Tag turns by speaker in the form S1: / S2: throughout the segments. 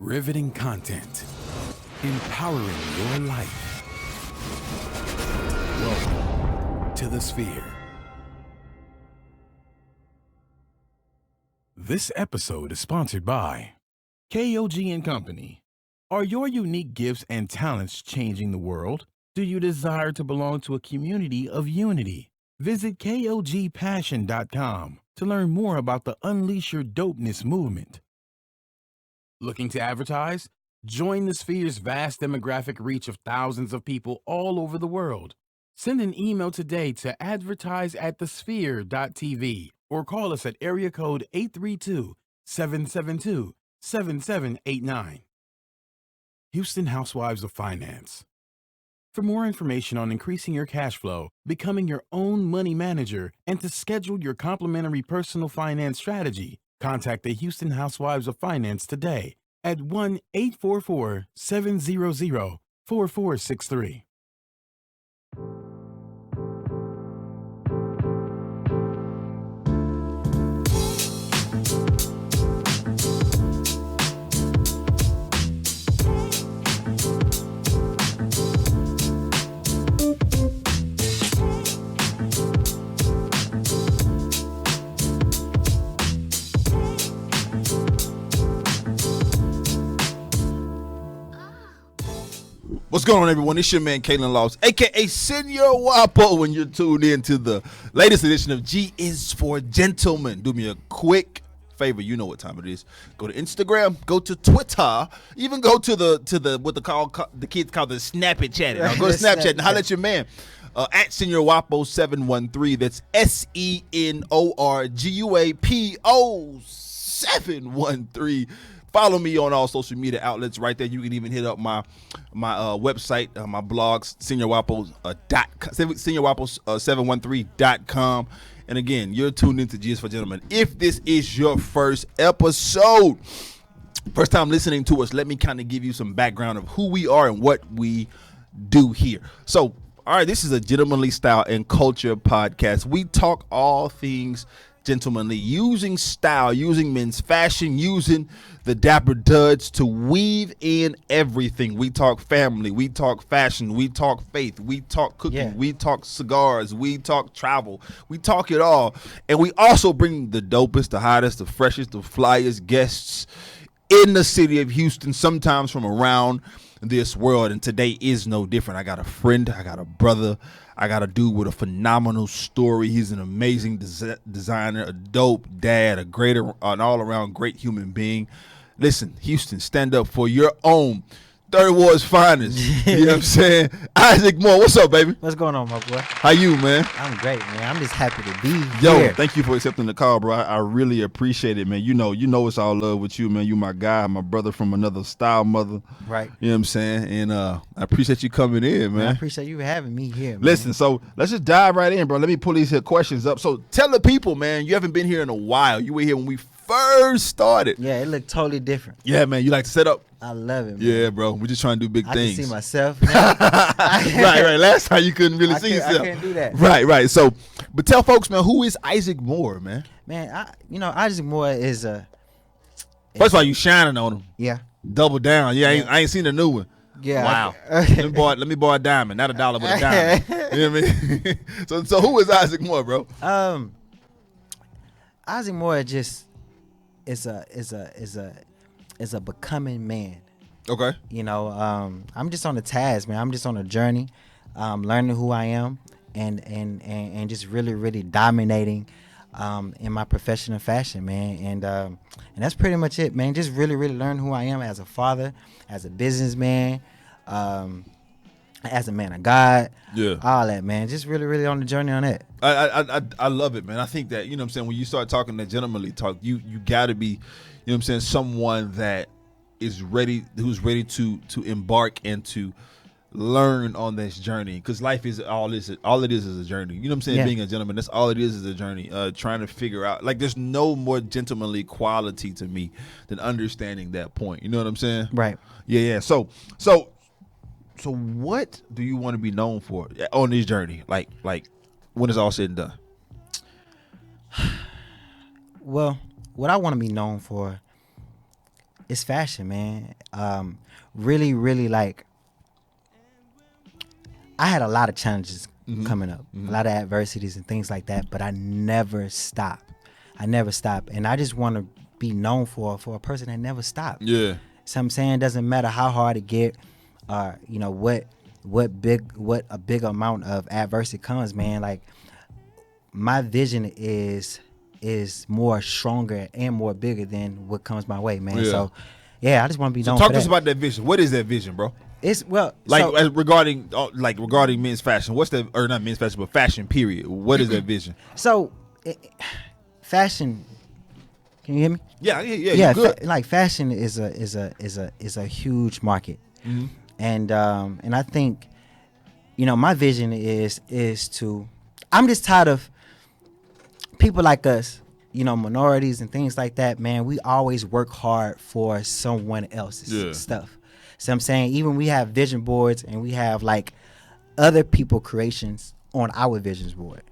S1: Riveting content. Empowering your life. Welcome to the Sphere. This episode is sponsored by KOG and Company. Are your unique gifts and talents changing the world? Do you desire to belong to a community of unity? Visit KOGpassion.com to learn more about the Unleash Your Dopeness movement. Looking to advertise? Join the Sphere's vast demographic reach of thousands of people all over the world. Send an email today to advertise@thesphere.tv or call us at area code 832-772-7789. Houston Housewives of Finance. For more information on increasing your cash flow, becoming your own money manager, and to schedule your complimentary personal finance strategy, contact the Houston Housewives of Finance today at 1-844-700-4463.
S2: What's going on, everyone? It's your man, Kalen Laws, a.k.a. Senor Wapo, when you're tuned in to the latest edition of G is for Gentlemen. Do me a quick favor. You know what time it is. Go to Instagram. Go to Twitter. Even go to the what the kids call the Snapchat. Now go to Snapchat and holler at your man. At Senor Wapo 713. That's SENORGUAPO 713. Follow me on all social media outlets right there. You can even hit up my website, my blogs, SeniorWapo713.com. And again, you're tuned into G's for Gentlemen. If this is your first episode, first time listening to us, let me kind of give you some background of who we are and what we do here. So, all right, this is a gentlemanly style and culture podcast. We talk all things gentlemanly, using style, using men's fashion, using the dapper duds to weave in everything. We talk family, we talk fashion, we talk faith, we talk cooking, we talk cigars, we talk travel, we talk it all. And we also bring the dopest, the hottest, the freshest, the flyest guests in the city of Houston, sometimes from around this world. And today is no different. I got a friend, I got a brother, I got a dude with a phenomenal story. He's an amazing designer, a dope dad, an all-around great human being. Listen, Houston, stand up for your own Third Ward's finest. You know what I'm saying? Isaac Moore, what's up, baby?
S3: What's going on, my boy?
S2: How you, man?
S3: I'm great, man. I'm just happy to be
S2: here.
S3: Yo,
S2: thank you for accepting the call, bro. I really appreciate it, man. You know it's all love with you, man. You my guy, my brother from another style mother.
S3: Right.
S2: You know what I'm saying? And I appreciate you coming in, man.
S3: I appreciate you having me here, man.
S2: Listen, so let's just dive right in, bro. Let me pull these here questions up. So tell the people, man, you haven't been here in a while. You were here when we first started.
S3: Yeah, it looked totally different.
S2: Yeah, man. You like to set up?
S3: I love it, man.
S2: Yeah, bro. We're just trying to do big things.
S3: I can see myself now.
S2: right. Last time you couldn't really see yourself.
S3: I can't do that.
S2: Right. So, but tell folks, man, who is Isaac Moore, man?
S3: Man, Isaac Moore is a...
S2: First of all, you shining on him.
S3: Yeah.
S2: Double down. Yeah, I ain't seen the new one.
S3: Yeah.
S2: Wow. let me borrow a diamond, not a dollar, but a diamond. You know what I mean? So who is Isaac Moore, bro?
S3: Isaac Moore just is a becoming man.
S2: Okay.
S3: You know, I'm just on a task, man. I'm just on a journey, learning who I am and just really, really dominating in my profession of fashion, man. And that's pretty much it, man. Just really, really learn who I am as a father, as a businessman, as a man of God.
S2: Yeah.
S3: All that, man. Just really, really on the journey on that.
S2: I love it, man. I think that, you know what I'm saying, when you start talking that gentlemanly talk, you got to be, you know what I'm saying, someone that is ready, who's ready to embark and to learn on this journey, because life is all it is a journey. You know what I'm saying?
S3: Yeah.
S2: Being a gentleman, that's all it is a journey. Trying to figure out, like, there's no more gentlemanly quality to me than understanding that point. You know what I'm saying?
S3: Right.
S2: Yeah. So what do you want to be known for on this journey? Like when it's all said and done.
S3: Well, what I want to be known for It's fashion, man. Really, really, like, I had a lot of challenges coming up, a lot of adversities and things like that, but I never stop. And I just want to be known for a person that never stopped.
S2: Yeah.
S3: So I'm saying, it doesn't matter how hard it get, you know, what a big amount of adversity comes, man. Like, my vision is more stronger and more bigger than what comes my way, man.
S2: Yeah.
S3: So yeah, I just want to be known
S2: Talk
S3: for
S2: to us
S3: that.
S2: about that vision. What is that vision, bro?
S3: It's
S2: Like, as regarding men's fashion, what's that, or not men's fashion, but fashion period? What is that vision?
S3: so fashion. Can you hear me?
S2: Yeah,
S3: Yeah,
S2: good.
S3: like, fashion is a huge market, and I think, you know, my vision is to. I'm just tired of people like us, you know, minorities and things like that. Man, we always work hard for someone else's stuff. So I'm saying, even we have vision boards and we have like other people creations on our visions board.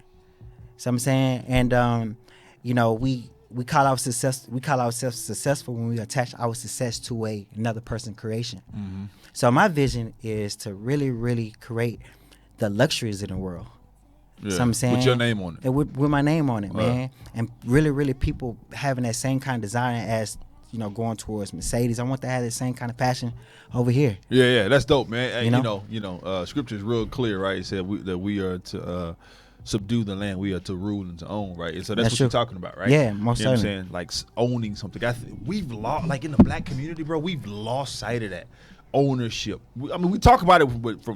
S3: So I'm saying, and you know, we call ourselves successful when we attach our success to another person's creation. So my vision is to really, really create the luxuries in the world.
S2: Yeah.
S3: So I'm saying,
S2: with your name on it.
S3: And with my name on it, man. And really, really people having that same kind of desire as, you know, going towards Mercedes. I want to have that same kind of passion over here.
S2: Yeah, that's dope, man. And,
S3: You know?
S2: Scripture is real clear, right? It said that we are to subdue the land, we are to rule and to own, right? And so that's what you're talking about, right?
S3: Yeah, most
S2: you know
S3: certainly.
S2: what I'm saying? Like, owning something. We've lost, like, in the black community, bro, we've lost sight of that ownership. I mean, we talk about it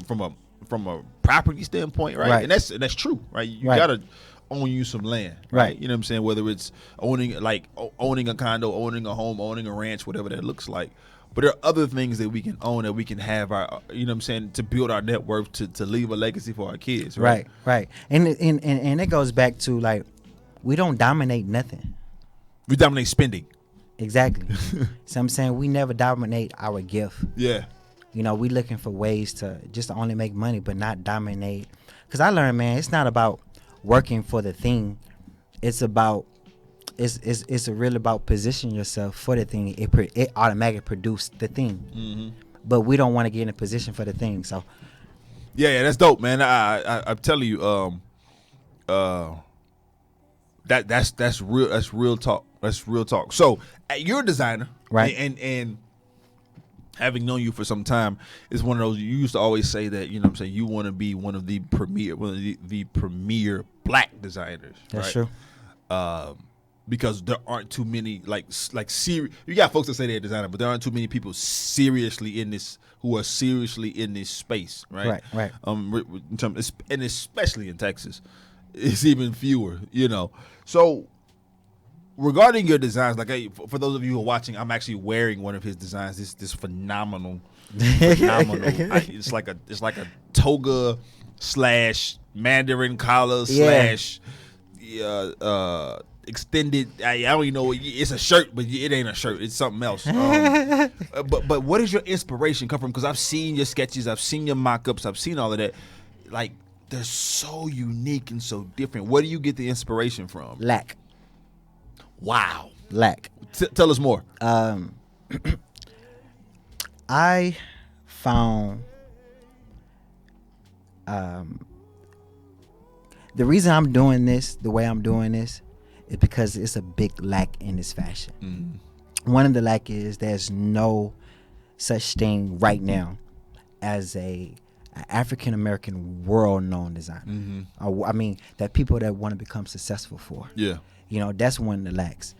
S2: from a property standpoint, right? And that's true, right? You gotta own you some land, right? You know what I'm saying? Whether it's owning a condo, owning a home, owning a ranch, whatever that looks like. But there are other things that we can own, that we can have our, you know what I'm saying, to build our net worth, to leave a legacy for our kids, right?
S3: Right. And it goes back to, like, we don't dominate nothing.
S2: We dominate spending.
S3: Exactly. So I'm saying, we never dominate our gift.
S2: Yeah.
S3: You know, we looking for ways to just only make money, but not dominate. Because I learned, man, it's not about working for the thing. It's about, it's really about positioning yourself for the thing. It automatically produced the thing. But we don't want to get in a position for the thing. So
S2: yeah, that's dope, man. I'm telling you, that's real talk. That's real talk. So you're a designer,
S3: right?
S2: And having known you for some time, it's one of those, you used to always say that, you know what I'm saying, you want to be one of the premier black designers.
S3: That's
S2: right?
S3: true.
S2: Because there aren't too many, you got folks that say they're a designer, but there aren't too many people who are seriously in this space, right?
S3: Right.
S2: And especially in Texas, it's even fewer, you know. So regarding your designs, like, for those of you who are watching, I'm actually wearing one of his designs. This phenomenal. It's like a toga / Mandarin collar / extended. I don't even know. It's a shirt, but it ain't a shirt. It's something else. But what does your inspiration come from? Because I've seen your sketches, I've seen your mock-ups, I've seen all of that. Like, they're so unique and so different. Where do you get the inspiration from?
S3: Lack.
S2: Wow.
S3: Lack.
S2: Tell us more.
S3: I found the reason I'm doing this the way I'm doing this is because it's a big lack in this fashion. One of the lack is there's no such thing right now as a African American world known designer. I mean, that people that want to become successful for.
S2: Yeah.
S3: You know, that's one of the lacks.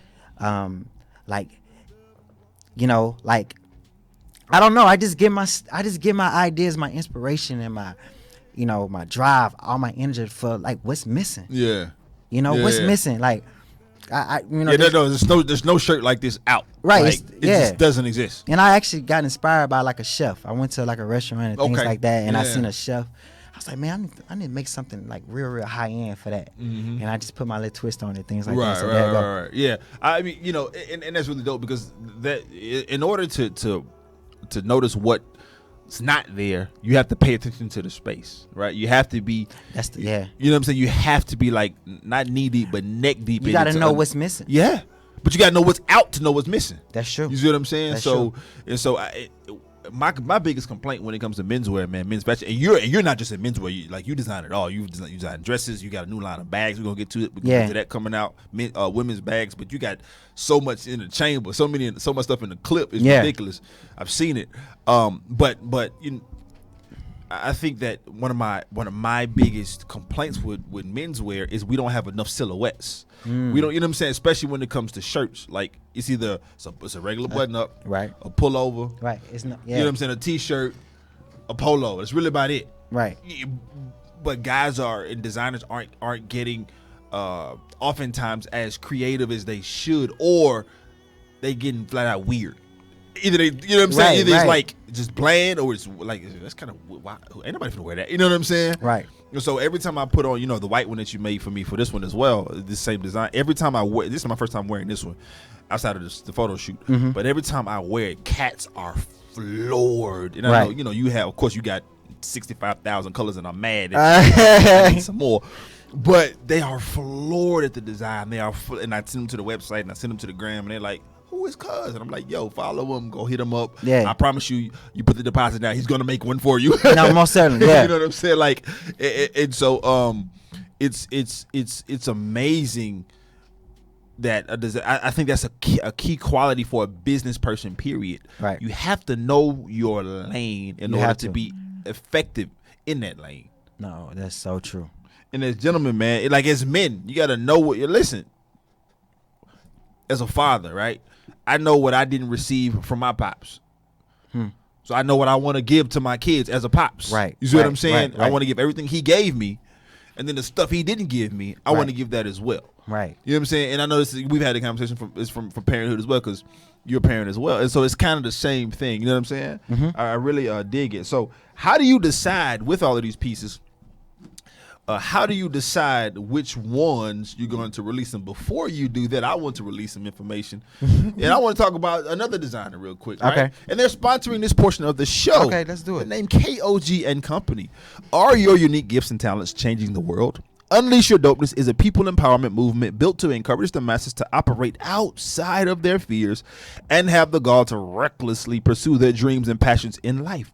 S3: Like, you know, like, I don't know. I just get my ideas, my inspiration, and my, you know, my drive, all my energy for, like, what's missing.
S2: Yeah.
S3: You know, what's missing. Like, you know.
S2: There's no shirt like this out.
S3: Right.
S2: Like, it just doesn't exist.
S3: And I actually got inspired by, like, a chef. I went to, like, a restaurant and things like that, and I seen a chef. I was like, man, I need to make something, like, real high end for that. And I just put my little twist on it, things like that. So
S2: right. Yeah. I mean, you know, and that's really dope, because that, in order to notice what's not there, you have to pay attention to the space, right? You have to be. You know what I'm saying? You have to be, like, not knee deep, but neck deep.
S3: You got to know what's missing.
S2: Yeah. But you gotta know what's out to know what's missing.
S3: That's true.
S2: You see what I'm saying?
S3: That's
S2: So
S3: true.
S2: and so my biggest complaint when it comes to menswear, man, men's fashion, and you're not just in menswear. You design it all. You design dresses. You got a new line of bags. We're gonna get to it. We're gonna get to that coming out. Women's bags, but you got so much in the chamber, so much stuff in the clip. It's ridiculous. I've seen it. But I think that one of my biggest complaints with menswear is we don't have enough silhouettes. We don't, you know what I'm saying? Especially when it comes to shirts. Like it's either it's a regular button up,
S3: right,
S2: a pullover,
S3: right. It's not,
S2: you know what I'm saying? A t-shirt, a polo. That's really about it,
S3: right.
S2: But guys and designers aren't getting oftentimes as creative as they should, or they getting flat out weird. Either they, you know what I'm saying? Either it's like just bland, or it's like that's kind of why ain't nobody finna wear that. You know what I'm saying?
S3: Right.
S2: So every time I put on, the white one that you made for me for this one as well, this same design. Every time I wear, this is my first time wearing this one, outside of the photo shoot. But every time I wear it, cats are floored. And I know, you have, of course, you got 65,000 colors, and I'm mad. I need some more. But they are floored at the design. They are, and I send them to the website and I send them to the gram, and they're like, "Who is Cuz?" And I'm like, "Yo, follow him. Go hit him up.
S3: Yeah.
S2: I promise you, you put the deposit down, he's gonna make one for you."
S3: No, most certainly. Yeah.
S2: You know what I'm saying? Like, and so it's amazing that I think that's a key quality for a business person. Period.
S3: Right.
S2: You have to know your lane in order to be effective in that lane.
S3: No, that's so true.
S2: And as gentlemen, man, like as men, you got to know what you're listening. As a father, right? I know what I didn't receive from my pops. So I know what I want to give to my kids as a pops.
S3: Right.
S2: You see what I'm saying?
S3: Right.
S2: I want to give everything he gave me, and then the stuff he didn't give me, I want to give that as well.
S3: Right.
S2: You know what I'm saying? And I know we've had a conversation from parenthood as well, because you're a parent as well. And so it's kind of the same thing. You know what I'm saying? I really dig it. So how do you decide with all of these pieces? How do you decide which ones you're going to release them? Before you do that, I want to release some information. And I want to talk about another designer real quick. Right?
S3: Okay.
S2: And they're sponsoring this portion of the show.
S3: Okay, let's do it.
S2: They're named KOG and Company. Are your unique gifts and talents changing the world? Unleash Your Dopeness is a people empowerment movement built to encourage the masses to operate outside of their fears and have the gall to recklessly pursue their dreams and passions in life.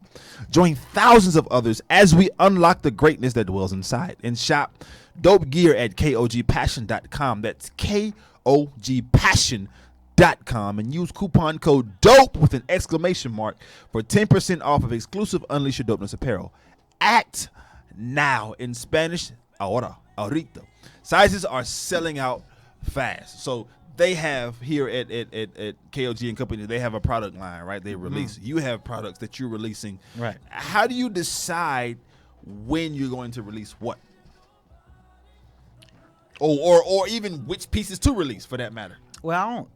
S2: Join thousands of others as we unlock the greatness that dwells inside, and shop dope gear at KOGpassion.com. That's KOGpassion.com, and use coupon code DOPE with an exclamation mark for 10% off of exclusive Unleash Your Dopeness apparel. Act now. In Spanish, ahorita. Sizes are selling out fast. So they have here at KOG and Company, they have a product line, right? They release. You have products that you're releasing.
S3: Right.
S2: How do you decide when you're going to release what? Or even which pieces to release, for that matter?
S3: Well, I don't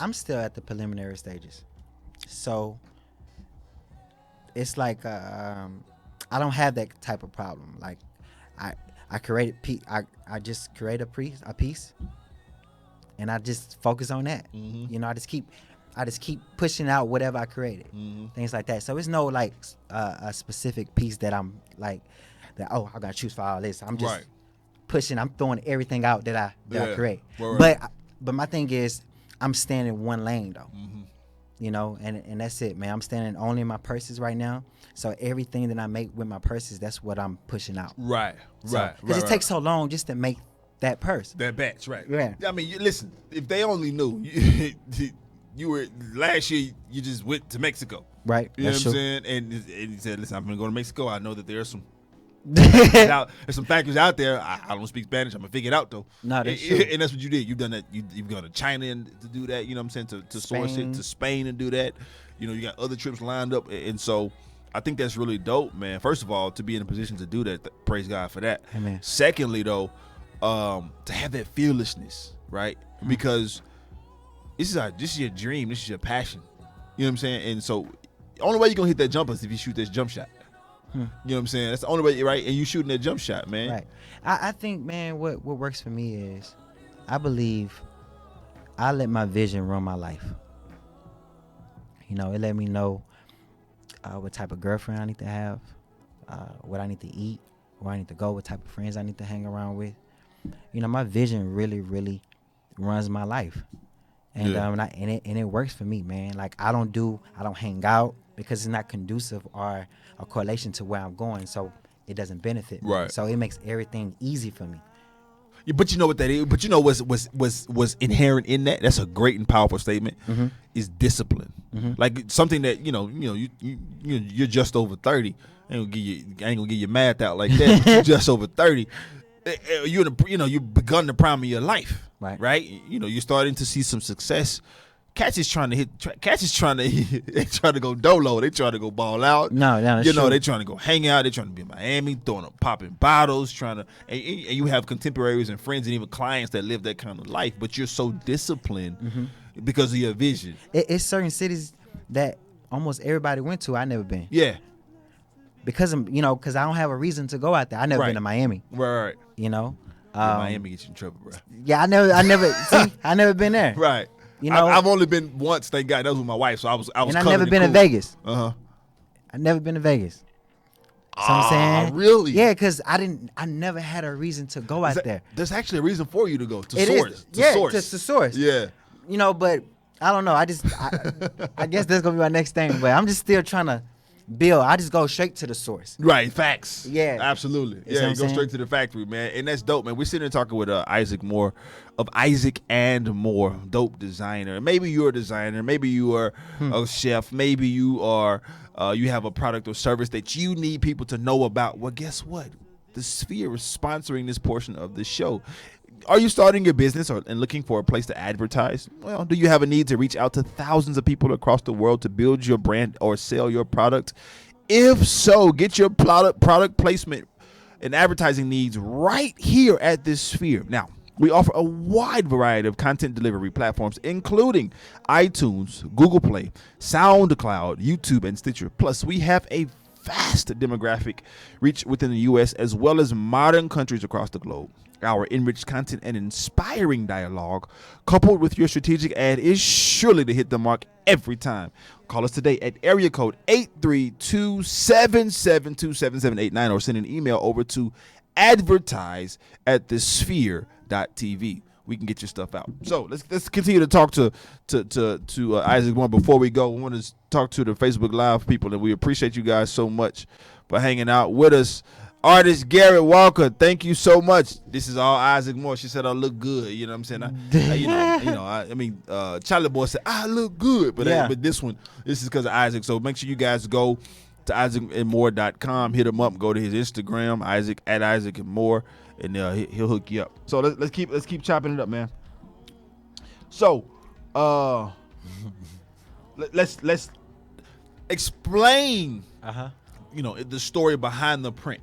S3: I'm still at the preliminary stages. So it's like I don't have that type of problem. Like I just create a piece, and I just focus on that. You know, I just keep pushing out whatever I created, things like that. So it's no like a specific piece that I'm like that. Oh, I gotta choose for all this. I'm just pushing. I'm throwing everything out that I create. Right. But my thing is, I'm staying in one lane though. You know, and that's it, man. I'm standing only in my purses right now. So everything that I make with my purses, that's what I'm pushing out. Right. Because it takes so long just to make that purse.
S2: That batch, right.
S3: Yeah.
S2: I mean, listen, if they only knew, you were, last year, you just went to Mexico.
S3: Right.
S2: You know
S3: that's
S2: what
S3: true.
S2: I'm saying? And you said, listen, I'm going to go to Mexico. I know that there's some there's some factors out there. I don't speak Spanish. I'm gonna figure it out though.
S3: No, that's true.
S2: And that's what you did. You've done that. You've gone to China to do that. You know what I'm saying? To source it, to Spain and do that. You know, you got other trips lined up, and so I think that's really dope, man. First of all, to be in a position to do that, praise God for that.
S3: Amen.
S2: Secondly, though, to have that fearlessness, right? Because this is your dream. This is your passion. You know what I'm saying? And so, the only way you're gonna hit that jumper is if you shoot this jump shot. You know what I'm saying? That's the only way, right? And you shooting that jump shot, man.
S3: Right. I think, man, what works for me is I believe I let my vision run my life. You know, it let me know what type of girlfriend I need to have, what I need to eat, where I need to go, what type of friends I need to hang around with. You know, my vision really, really runs my life. And
S2: Yeah.
S3: And it works for me, man. Like I don't hang out because it's not conducive or a correlation to where I'm going, so it doesn't benefit me.
S2: Right.
S3: So it makes everything easy for me.
S2: Yeah, but you know what that is. But you know what's inherent in that. That's a great and powerful statement. Is discipline. Like something that you're just over 30. I ain't gonna give you math out like that. You're just over 30. You've begun the prime of your life. Right. You're starting to see some success. Cats is trying to they trying to go dolo. They trying to go ball out.
S3: No, that's true.
S2: They trying to go hang out. They trying to be in Miami, popping bottles, and you have contemporaries and friends and even clients that live that kind of life. But you're so disciplined because of your vision.
S3: It's certain cities that almost everybody went to. I never been.
S2: Yeah.
S3: Because because I don't have a reason to go out there. I never been to Miami.
S2: Right.
S3: Miami
S2: gets you in trouble, bro.
S3: Yeah, I never see. I never been there.
S2: Right. I've only been once. Thank God, that was with my wife. So I was.
S3: And I never been to Vegas. I never been to Vegas. So I'm saying,
S2: really?
S3: Yeah, because I never had a reason to go out there.
S2: There's actually a reason for you to go to
S3: It
S2: source.
S3: is.
S2: Source.
S3: To source.
S2: Yeah.
S3: But I don't know. I guess that's gonna be my next thing. But I'm just still trying to build. I just go straight to the source.
S2: Right. Facts.
S3: Yeah.
S2: Absolutely.
S3: You
S2: You go straight to the factory, man, and that's dope, man. We're sitting here talking with Isaac Moore of Isaac and More, dope designer. Maybe you're a designer. Maybe you are a chef. Maybe you are. You have a product or service that you need people to know about. Well, guess what? The Sphere is sponsoring this portion of the show. Are you starting your business and looking for a place to advertise? Well, do you have a need to reach out to thousands of people across the world to build your brand or sell your product? If so, get your product placement and advertising needs right here at this Sphere. Now, we offer a wide variety of content delivery platforms, including iTunes, Google Play, SoundCloud, YouTube, and Stitcher. Plus, we have a vast demographic reach within the U.S. as well as modern countries across the globe. Our enriched content and inspiring dialogue, coupled with your strategic ad, is surely to hit the mark every time. Call us today at area code 832-772-7789 or send an email over to advertise@thesphere.tv. We can get your stuff out. So let's continue to talk to Isaac Moore. Before we go, we want to talk to the Facebook Live people, and we appreciate you guys so much for hanging out with us. Artist Garrett Walker, thank you so much. This is all Isaac Moore. She said I look good. You know what I'm saying? Charlie Boy said I look good, but this is because of Isaac. So make sure you guys go to isaacandmore.com, hit him up, go to his Instagram, Isaac and More, and he'll hook you up. So let's keep chopping it up, man. So let's explain the story behind the print.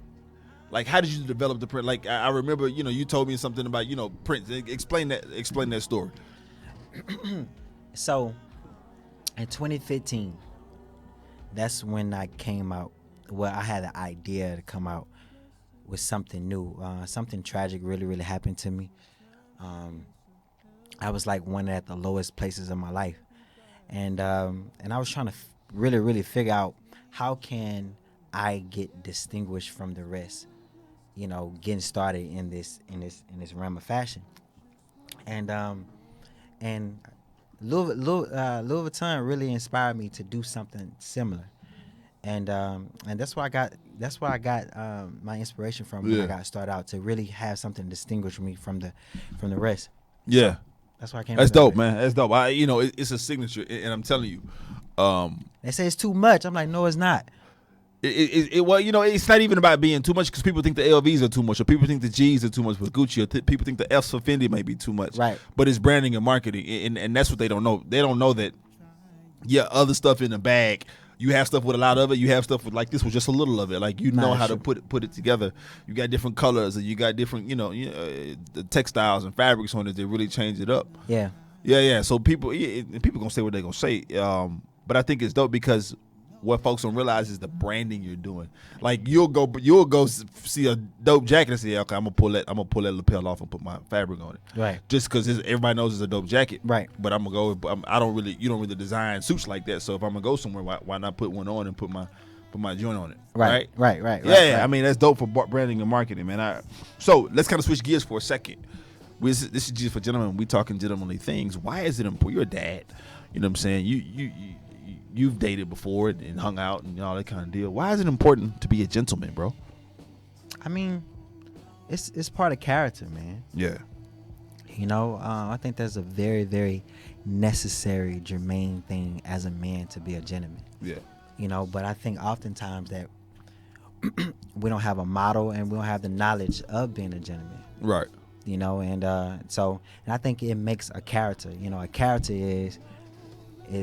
S2: Like, how did you develop the print? Like, I remember, you told me something about, prints. Explain that story.
S3: So, in 2015, that's when I came out. Well, I had an idea to come out with something new. Something tragic really, really happened to me. I was like one at the lowest places in my life, and I was trying to really, really figure out how can I get distinguished from the rest. Getting started in this realm of fashion, and Louis Vuitton really inspired me to do something similar, and that's where I got my inspiration from when I got started out, to really have something to distinguish me from the rest.
S2: Yeah,
S3: so that's why I came.
S2: That's dope, man. That's dope. It's a signature, and I'm telling you,
S3: they say it's too much. I'm like, no, it's not.
S2: It's not even about being too much, because people think the LVs are too much, or people think the G's are too much for Gucci, or people think the F's for Fendi may be too much.
S3: Right.
S2: But it's branding and marketing, and that's what they don't know. They don't know that, other stuff in the bag. You have stuff with a lot of it. You have stuff with, like, this was just a little of it. Like, know how to put it together. You got different colors, and you got different, the textiles and fabrics on it that really change it up.
S3: Yeah.
S2: Yeah. So people gonna say what they gonna say. But I think it's dope because what folks don't realize is the branding you're doing. Like, you'll go see a dope jacket and say, okay, I'm gonna pull that lapel off and put my fabric on it.
S3: Right.
S2: Just because everybody knows it's a dope jacket.
S3: Right.
S2: But I'm gonna go. You don't really design suits like that. So if I'm gonna go somewhere, why not put one on and put my joint on it?
S3: Right.
S2: Yeah. I mean, that's dope for branding and marketing, man. So let's kind of switch gears for a second. This is just for gentlemen. We talking gentlemanly things. Why is it important? You're a dad. You know what I'm saying? You've dated before and hung out and all that kind of deal. Why is it important to be a gentleman, bro?
S3: I mean, it's part of character, man.
S2: Yeah.
S3: You know, I think that's a very, very necessary, germane thing as a man to be a gentleman.
S2: Yeah.
S3: You know, but I think oftentimes that we don't have a model and we don't have the knowledge of being a gentleman.
S2: Right.
S3: You know, and I think it makes a character. You know, a character is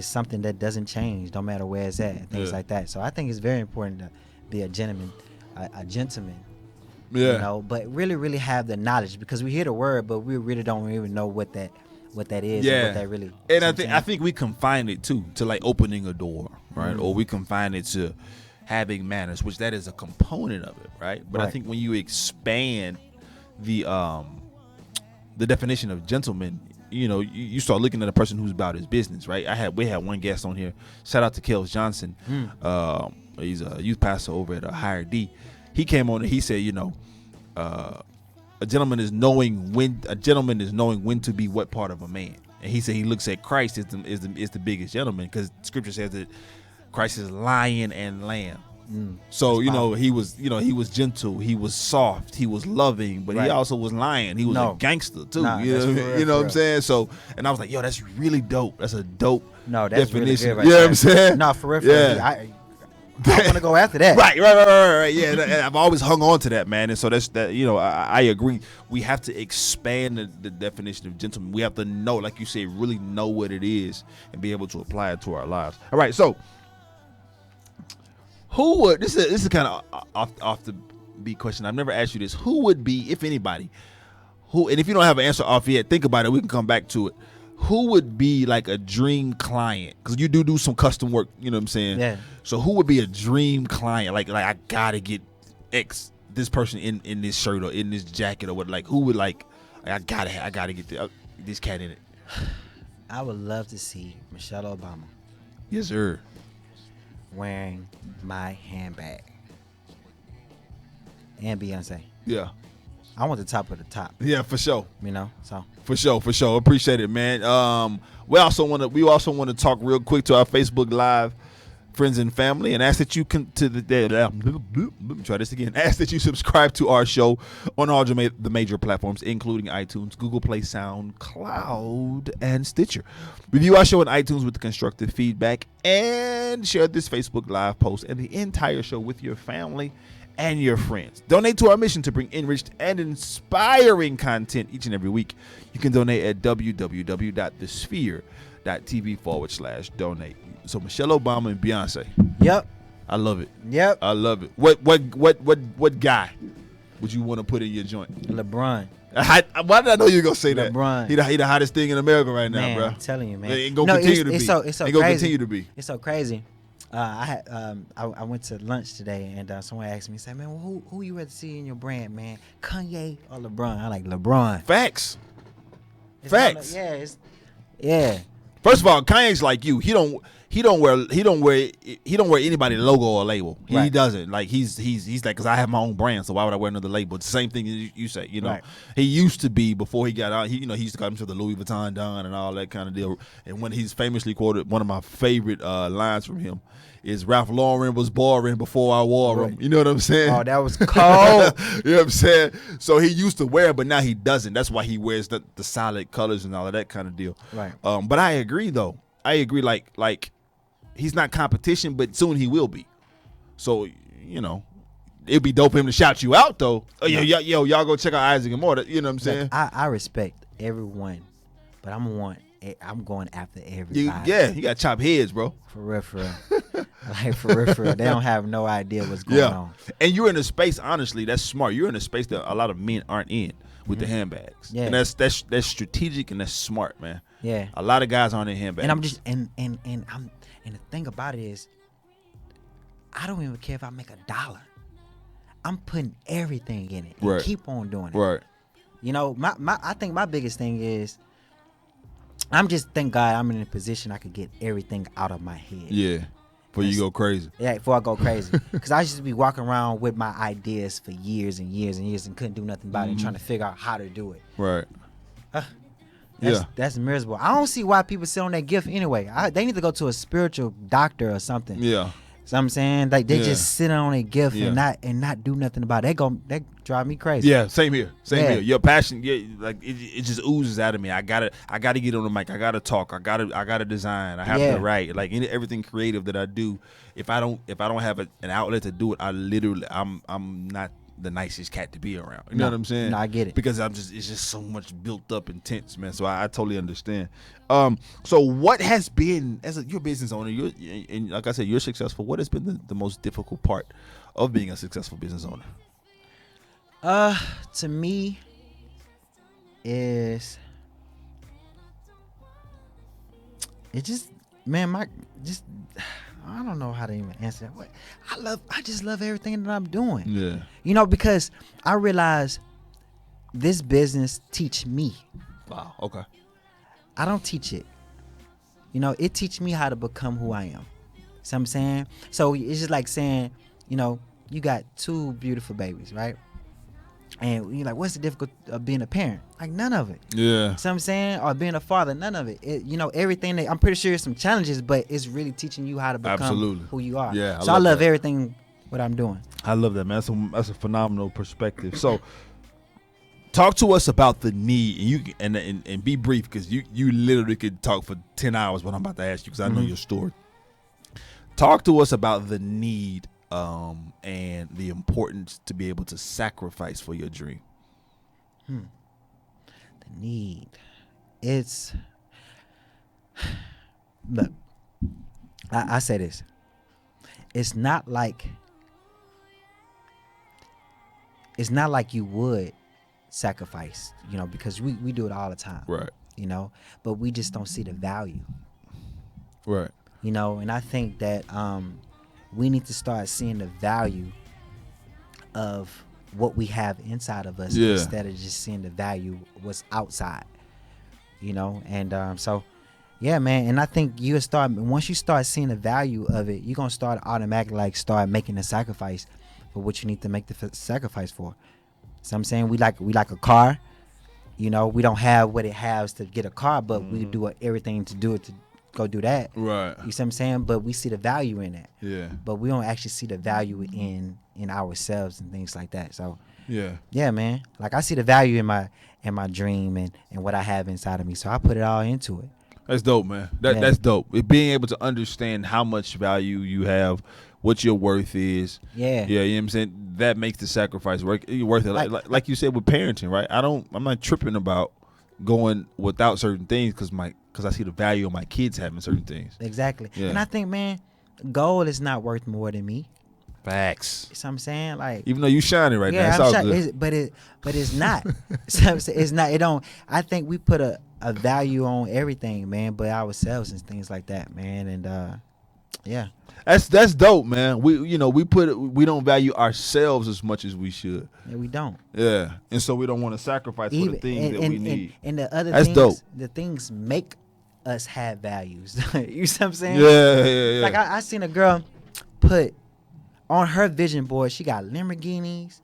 S3: something that doesn't change no matter where it's at, things like that. So I think it's very important to be a gentleman, a gentleman.
S2: Yeah.
S3: You know, but really, really have the knowledge, because we hear the word, but we really don't even know what that is.
S2: Yeah.
S3: And what that really.
S2: And I think we confine it too to like opening a door, right? Or we confine it to having manners, which that is a component of it, right? But I think when you expand the definition of gentleman, you know, you start looking at a person who's about his business, right? We had one guest on here. Shout out to Kels Johnson. He's a youth pastor over at Higher D. He came on and he said, you know, a gentleman is knowing when to be what part of a man. And he said he looks at Christ as the biggest gentleman, because Scripture says that Christ is lion and lamb. So you know, he was gentle, he was soft, he was loving, but he also was lion. He was a gangster too. You know what I'm saying? So, and I was like, yo, that's really dope. That's a dope definition.
S3: Really good,
S2: you know what I'm saying?
S3: No, for real.
S2: Yeah.
S3: I want to go after that.
S2: Right. Yeah, and I've always hung on to that, man. And so that's that. You know, I agree. We have to expand the definition of gentleman. We have to know, like you said, really know what it is and be able to apply it to our lives. All right. So, who would this is kind of off the beat question. I've never asked you this. Who would be, if anybody, and if you don't have an answer off yet, think about it. We can come back to it. Who would be like a dream client? Because you do some custom work, you know what I'm saying?
S3: Yeah.
S2: So who would be a dream client? Like I gotta get this person in this shirt or in this jacket or what? Like who would I gotta get this cat in it?
S3: I would love to see Michelle Obama.
S2: Yes, sir.
S3: Wearing my handbag. And Beyonce.
S2: Yeah.
S3: I want the top of the top.
S2: Yeah, for sure.
S3: You know, so.
S2: For sure. Appreciate it, man. We also want to talk real quick to our Facebook Live friends and family, and ask that you Ask that you subscribe to our show on all the major platforms, including iTunes, Google Play, SoundCloud, and Stitcher. Review our show on iTunes with constructive feedback, and share this Facebook Live post and the entire show with your family and your friends. Donate to our mission to bring enriched and inspiring content each and every week. You can donate at www.thesphere.tv/donate. So Michelle Obama and Beyonce.
S3: Yep.
S2: I love it.
S3: Yep.
S2: I love it. What guy would you want to put in your joint?
S3: LeBron.
S2: Why did I know you were gonna say that?
S3: LeBron.
S2: He the hottest thing in America right now,
S3: man,
S2: bro.
S3: I'm telling you, man.
S2: It gonna continue to be.
S3: It's so
S2: it
S3: crazy.
S2: gonna continue to be.
S3: It's so crazy. I went to lunch today, and someone asked me, said, "Man, who you rather see in your brand, man? Kanye or LeBron?" I like LeBron.
S2: Facts.
S3: Facts. Yeah.
S2: First of all, Kanye's like you. He don't wear anybody's logo or label. He doesn't. Like he's like, because I have my own brand, so why would I wear another label? It's the same thing you say. You know,
S3: Right.
S2: He used to be, before he got out. He used to call himself the Louis Vuitton Don and all that kind of deal. And when he's famously quoted, one of my favorite lines from him is, "Ralph Lauren was boring before I wore him." You know what I'm saying?
S3: Oh, that was cold.
S2: You know what I'm saying? So he used to wear it, but now he doesn't. That's why he wears the solid colors and all of that kind of deal.
S3: Right.
S2: But I agree, though. Like he's not competition, but soon he will be. So, you know, it'd be dope for him to shout you out, though. Oh, yo, y'all go check out Isaac and more. You know what I'm saying?
S3: Look, I respect everyone, but I'm going after everybody.
S2: You got chop heads, bro.
S3: For real. Like, for real. They don't have no idea what's going on.
S2: And you're in a space, honestly, that's smart. You're in a space that a lot of men aren't in with the handbags. Yeah. And that's strategic and that's smart, man.
S3: Yeah.
S2: A lot of guys aren't in handbags.
S3: And I'm just and the thing about it is, I don't even care if I make $1. I'm putting everything in it and keep on doing it.
S2: Right.
S3: You know, I think my biggest thing is, thank God I'm in a position I could get everything out of my head.
S2: Yeah. Before you go crazy.
S3: Yeah, before I go crazy. Because I used to be walking around with my ideas for years and years and years and couldn't do nothing about it and trying to figure out how to do it.
S2: Right.
S3: That's miserable. I don't see why people sit on that gift anyway. They need to go to a spiritual doctor or something.
S2: Yeah.
S3: So I'm saying, like, they just sit on a gift
S2: Yeah.
S3: and not do nothing about it. That drive me crazy.
S2: Yeah, same here. Same
S3: Yeah.
S2: here. Your passion, like it just oozes out of me. I gotta get on the mic. I gotta talk. I gotta design. I have to write. Like everything creative that I do. If I don't have an outlet to do it, I'm not the nicest cat to be around. You know what I'm saying?
S3: No, I get it.
S2: Because it's just so much built up and tense, man. So I totally understand. So what has been, you're a business owner, and like I said, you're successful. What has been the most difficult part of being a successful business owner?
S3: To me, it just, man, I don't know how to even answer that. I just love everything that I'm doing.
S2: Yeah.
S3: You know, because I realize this business teach me.
S2: Wow. Okay.
S3: I don't teach it. You know, it teach me how to become who I am. See what I'm saying? So it's just like saying, you know, you got 2 beautiful babies, right? And you're like, what's the difficulty of being a parent? Like, none of it.
S2: Yeah.
S3: See what I'm saying? Or being a father, none of it. You know, everything I'm pretty sure there's some challenges, but it's really teaching you how to become who you are.
S2: Yeah.
S3: So I love everything what I'm doing.
S2: I love that, man. That's a phenomenal perspective. So talk to us about the need, and be brief, because you literally could talk for 10 hours what I'm about to ask you, because I know your story. Talk to us about the need and the importance to be able to sacrifice for your dream.
S3: The need. It's, look, I say this. It's not like you would sacrifice, you know, because we do it all the time.
S2: Right.
S3: You know, but we just don't see the value.
S2: Right.
S3: You know, and I think that we need to start seeing the value of what we have inside of us instead of just seeing the value what's outside. You know, and so yeah, man, and I think once you start seeing the value of it, you're gonna start automatically start making a sacrifice for what you need to make the sacrifice for. So I'm saying we like a car. You know, we don't have what it has to get a car, but we do everything to do it to go do that.
S2: Right.
S3: You see what I'm saying? But we see the value in that.
S2: Yeah.
S3: But we don't actually see the value in ourselves and things like that. So
S2: yeah,
S3: man. Like, I see the value in my dream and what I have inside of me. So I put it all into it.
S2: That's dope, man. That's dope. Being able to understand how much value you have, what your worth is.
S3: Yeah.
S2: Yeah, you know what I'm saying? That makes the sacrifice worth it. Like you said with parenting, right? I'm not tripping about going without certain things because I see the value of my kids having certain things.
S3: Exactly.
S2: Yeah.
S3: And I think, man, gold is not worth more than me.
S2: Facts.
S3: You know what I'm saying? Like,
S2: even though you shining right now, it's
S3: I'm
S2: all good.
S3: but it's not. So it's not. It don't. I think we put a value on everything, man, but ourselves and things like that, man. And yeah.
S2: That's dope, man. We don't value ourselves as much as we should.
S3: Yeah, we don't.
S2: Yeah, and so we don't want to sacrifice for the things that we need.
S3: And the other
S2: That's
S3: things,
S2: dope.
S3: The things make us have values. You see what I'm saying?
S2: Yeah.
S3: Like I seen a girl put on her vision board. She got Lamborghinis,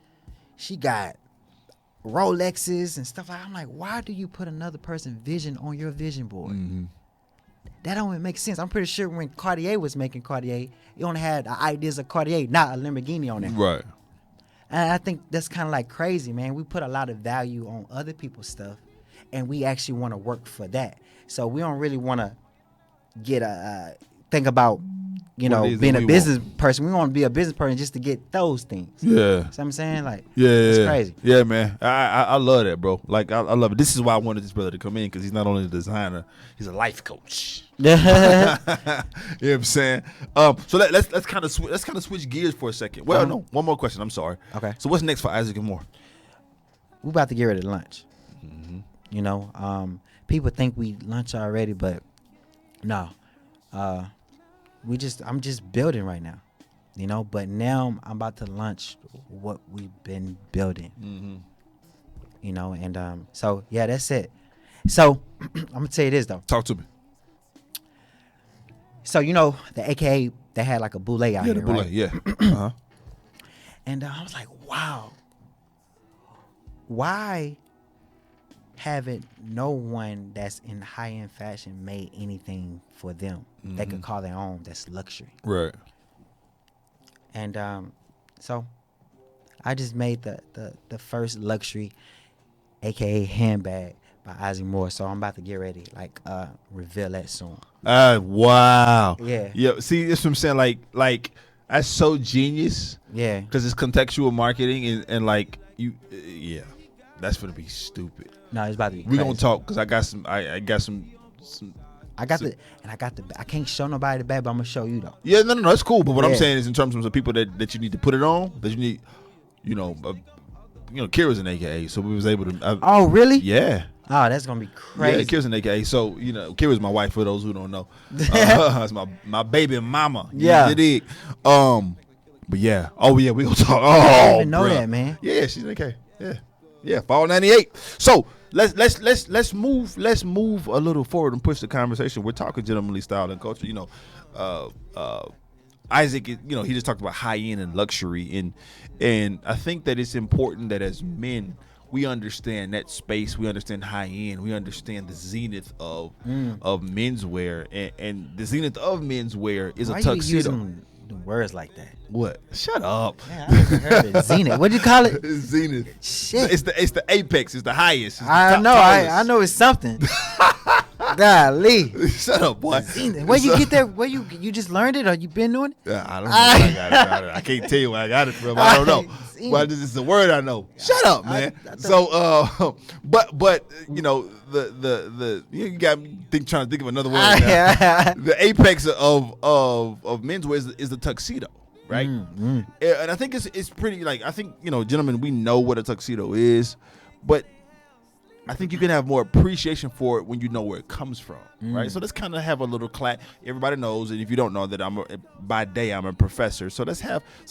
S3: she got Rolexes and stuff like. I'm like, why do you put another person's vision on your vision board?
S2: Mm-hmm.
S3: That don't even make sense. I'm pretty sure when Cartier was making Cartier, it only had the ideas of Cartier, not a Lamborghini on there.
S2: Right.
S3: And I think that's kind of like crazy, man. We put a lot of value on other people's stuff, and we actually want to work for that. So we don't really want to get think about, being a business person. We want to be a business person just to get those things.
S2: Yeah.
S3: You know what I'm saying? Like,
S2: yeah,
S3: it's crazy.
S2: Yeah, man. I love that, bro. Like, I love it. This is why I wanted this brother to come in, because he's not only a designer, he's a life coach. You know what I'm saying? So let's kind of switch gears for a second. Well, no, one more question. I'm sorry.
S3: Okay.
S2: So what's next for Isaac and Moore?
S3: We're about to get ready to lunch.
S2: Mm-hmm.
S3: People think we lunch already, but no. I'm just building right now, but now I'm about to launch what we've been building.
S2: Mm-hmm.
S3: And so yeah, that's it. So I'm gonna tell you this though.
S2: Talk to me.
S3: So the AKA, they had like a boule out here,
S2: The boule,
S3: right?
S2: yeah. Uh-huh.
S3: And I was like, wow, why haven't no one that's in high end fashion made anything for them they could call their own. That's luxury.
S2: Right.
S3: And so I just made the first luxury, aka handbag, by Isaac Moore. So I'm about to get ready, like reveal that soon.
S2: Wow.
S3: Yeah.
S2: Yeah. See, that's what I'm saying. Like that's so genius.
S3: Yeah.
S2: Because it's contextual marketing and like you, yeah, that's gonna be stupid.
S3: No, it's about to be.
S2: We
S3: crazy.
S2: gonna talk because I got some. I got some.
S3: I can't show nobody the bag, but I'm gonna show you though.
S2: Yeah, no, that's cool. But what I'm
S3: Yeah.
S2: saying is, in terms of the people that you need to put it on, that you need, Kira's an AKA, so we was able to.
S3: Oh, really?
S2: Yeah.
S3: Oh, that's gonna be crazy.
S2: Yeah, Kira's an AKA. So Kira's my wife. For those who don't know, it's my baby mama.
S3: Yeah.
S2: You dig? But yeah. Oh yeah, we gonna talk. Oh,
S3: I didn't even know
S2: bruh.
S3: that, man.
S2: Yeah, she's an AKA. Yeah. Fall 98. So let's move a little forward and push the conversation. We're talking gentlemanly style and culture. Isaac, he just talked about high end and luxury, and I think that it's important that as men we understand that space, we understand high end, we understand the zenith of menswear, and the zenith of menswear is
S3: Why
S2: a
S3: you
S2: tuxedo.
S3: using the words like that?
S2: What? Shut up.
S3: Yeah, I never heard it. Zenith. What'd you call it?
S2: Zenith.
S3: Shit.
S2: It's the apex. It's the highest. It's the
S3: I
S2: top-
S3: know.
S2: tallest.
S3: I know it's something. Golly.
S2: Shut up, boy.
S3: Zenith. Where you get that? Where you just learned it, or you been doing it?
S2: Yeah, I don't know where I got it. I can't tell you where I got it from. I don't know.
S3: Zenith.
S2: But this is a word I know. Shut up, man.
S3: I thought-
S2: So, but you got me trying to think of another word now. The apex of menswear is the tuxedo, right? And I think it's pretty, like, I think, gentlemen, we know what a tuxedo is, but I think you can have more appreciation for it when you know where it comes from, right? So let's kind of have a little class. Everybody knows, and if you don't know that by day I'm a professor, so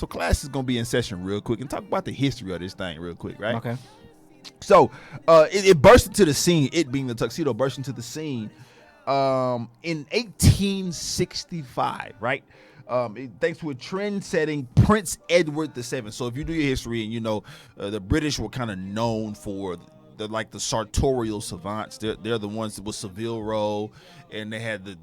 S2: class is gonna be in session real quick and talk about the history of this thing real quick, right?
S3: Okay.
S2: So it burst into the scene. It being the tuxedo burst into the scene in 1865, right? Thanks to a trend-setting Prince Edward VII. So if you do your history and the British were kind of known for the sartorial savants. They're the ones that was Savile Row, and they had